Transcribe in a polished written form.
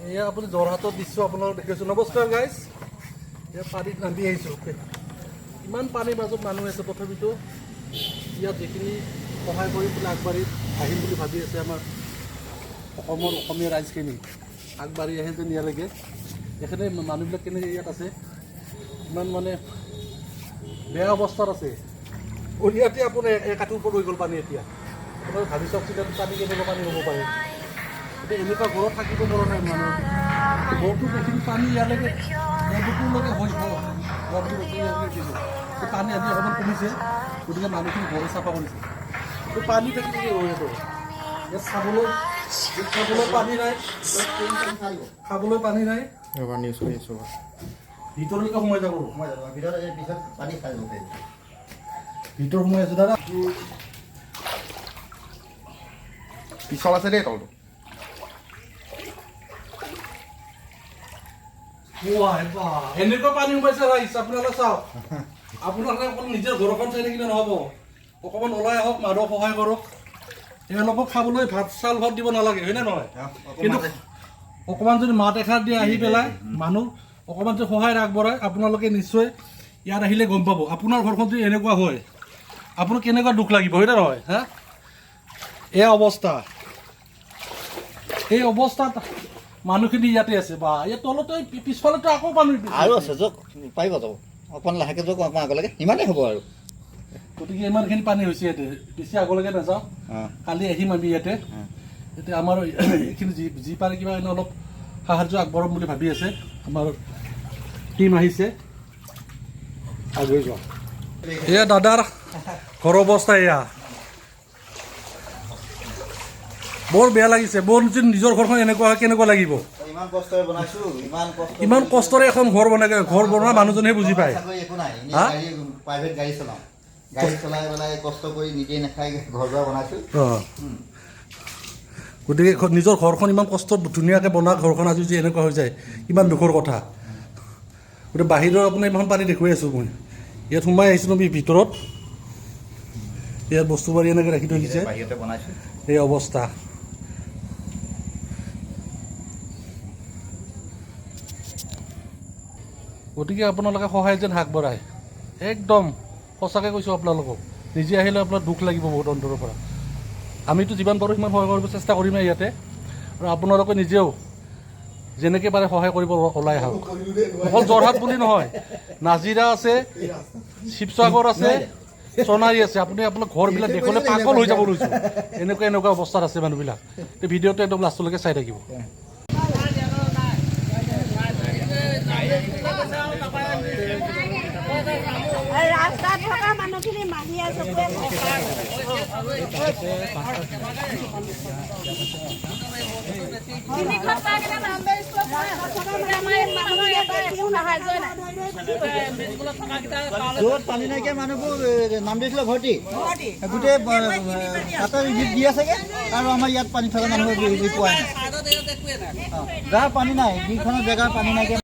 এয়া আপুনি যোৰহাটত দৃশ্য আপোনালোক দেখিছোঁ। নমস্কাৰ গাইজ, এয়া পানীত নামি আহিছোঁ। ইমান পানীৰ মাজত মানুহ আছে। তথাপিতো ইয়াত যিখিনি সহায় কৰি পেলাই আগবাঢ়ি আহিম বুলি ভাবি আছে আমাৰ অসমীয়া ৰাইজখিনি, আগবাঢ়ি আহে যেন ইয়ালৈকে। এখানে মানুহবিলাক কেনেকৈ ইয়াত আছে, ইমান মানে বেয়া অৱস্থাত আছে। ইয়াতে আপোনাৰ একাঠি ওপৰত হৈ গ'ল পানী। এতিয়া আপোনাৰ ভাবি চাওকচোন, পানী কেনেকুৱা পানী হ'ব পাৰে। এতিয়া এনেকুৱা ঘৰত থাকিব পৰা নাই মানুহ। ঘৰটো এইখিনি পানী ইয়ালৈকে বুকুলৈকে হৈ পানী আজি অকণমান কমিছে, গতিকে মানুহখিনি ঘৰে চাফা কৰিছে। কিন্তু পানী থাকিলে কি হৈ আছে, ইয়াত খাবলৈ পানী নাই, খাবলৈ পানী নাই। ভিতৰলৈকে সোমাই যাব, ভিতৰ সোমাই আছো দাদা। পিছল আছে দেই তলটো। এনেকুৱা পানী সোমাইছে ৰাইজ, আপোনালোকে চাওক। আপোনালোকে অকল নিজৰ ঘৰখন চাই থাকিলে নহ'ব, অকণমান ওলাই আহক, মানুহক সহায় কৰক। এওঁলোকক খাবলৈ ভাত দিব নালাগে, হয়নে নহয়? কিন্তু অকণমান যদি মাত এষাৰ দি আহি পেলাই মানুহ অকণমান যদি সহায় আগবঢ়ায়, আপোনালোকে নিশ্চয় ইয়াত আহিলে গম পাব। আপোনাৰ ঘৰখন যদি এনেকুৱা হয়, আপোনাৰ কেনেকুৱা দুখ লাগিব, হয়নে নহয়? হা, এয়া অৱস্থা। এই অৱস্থাত মানুহখিনি ইয়াতে আছে। বা ইয়াত তলতে পিছফালেতো আকৌ পানী আৰু আছে, য'ত পাৰিব যাব অকণ লাহেকৈ যাওক, অকণ আগলৈকে ইমানেই হ'ব আৰু। গতিকে ইমানখিনি পানী হৈছে ইয়াতে, বেছি আগলৈকে নাযাওঁ। কালি আহিম আমি ইয়াতে। এতিয়া আমাৰ এইখিনি যি পাৰে কিবা অলপ সাহাৰ্য আগবঢ়াম বুলি ভাবি আছে। আমাৰ টীম আহিছে, আগুৱাই যোৱা। এয়া দাদাৰ ঘৰৰ অৱস্থা এয়া। বৰ বেয়া লাগিছে। বৰ যদি নিজৰ ঘৰখন এনেকুৱা হয় কেনেকুৱা লাগিব। ইমান কষ্টৰে বনাইছো, ইমান কষ্টৰে এখন ঘৰ বনাই, ঘৰ বনোৱা মানুহজনেহে বুজি পায়। একো নাই, প্ৰাইভেট গাড়ী চলাওঁ, গাড়ী চলাই পেলাই কষ্ট কৰি নিজে নাখাই ঘৰ দুৱাৰ বনাইছো। গতিকে নিজৰ ঘৰখন ইমান কষ্টত ধুনীয়াকৈ বনোৱা ঘৰখন আজি যদি এনেকুৱা হৈ যায়, ইমান দুখৰ কথা। গতিকে বাহিৰৰ আপোনাৰ ইমান পানী দেখুৱাই আছোঁ মই। ইয়াত সোমাই আহিছিলোঁ আমি ভিতৰত। ইয়াত বস্তু বাৰী এনেকৈ ৰাখি থৈ দিছে, বাহিৰতে বনাইছো। এই অৱস্থা। গতিকে আপোনালোকে সহায় যেন আগবঢ়ায়, একদম সঁচাকৈ কৈছোঁ আপোনালোকক। নিজে আহিলে আপোনাৰ দুখ লাগিব বহুত অন্তৰৰ পৰা। আমিতো যিমান পাৰোঁ সিমান সহায় কৰিব চেষ্টা কৰিমেই ইয়াতে। আৰু আপোনালোকে নিজেও যেনেকৈ পাৰে সহায় কৰিব ওলাই আহক। অকল যোৰহাট বুলি নহয়, নাজিৰা আছে, শিৱসাগৰ আছে, সোণাৰী আছে। আপুনি আপোনাৰ ঘৰবিলাক দেখোঁতে পাগল হৈ যাব লৈছোঁ। এনেকুৱা অৱস্থাত আছে মানুহবিলাক। এই ভিডিঅ'টো একদম লাষ্টলৈকে চাই থাকিব। ৰাস্তাত থকা মানুহখিনি মাহী আছে। য'ত পানী নাইকিয়া মানুহবোৰ নাম দিছিলে ভৰ্তি, গোটেই তাতে দি আছেগে। আৰু আমাৰ ইয়াত পানী থকা মানুহ পোৱা নাই। যাৰ পানী নাই, যিখনৰ জেগাৰ পানী নাইকিয়া